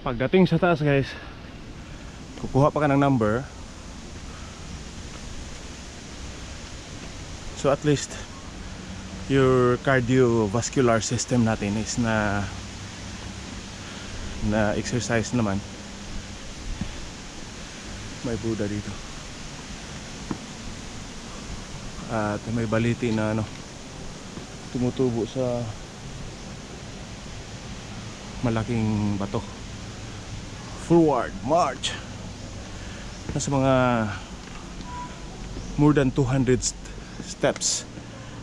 Pagdating sa taas guys, kukuha pa ka ng number. So at least your cardiovascular system natin is na exercise naman. May Buddha dito. At may baliti na tumutubo sa malaking bato. Forward march. Nasa mga more than 200 steps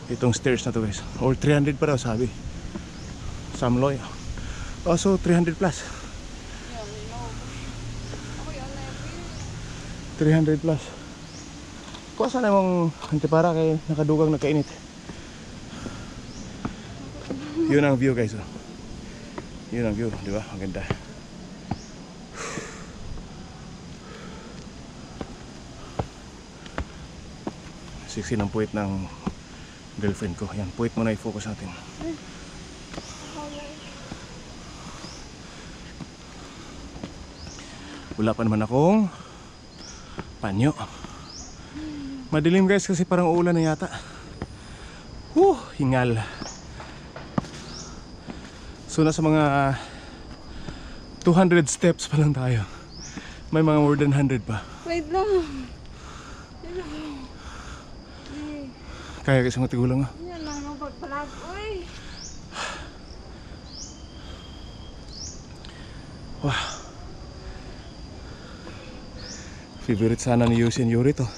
itong stairs na to guys, or 300 pa daw sabi Samloy. Also 300 plus. 300 plus. Kuha sana mong antipara kay nakadugang nakainit. Yun ang view guys. Yun ang view, di ba? Maganda. Siksi ng puwit ng girlfriend ko. Yan, puwit mo na i-focus natin. Wala pa naman akong panyo. Madilim guys kasi parang uulan na yata. Hingal. So nasa mga 200 steps pa lang tayo. May mga more than 100 pa. Wait lang. Kaya kasi matigulang nga. Yan lang ang pagpalag. Uy! Wow. Favorite sana ni Yusin Yuri to.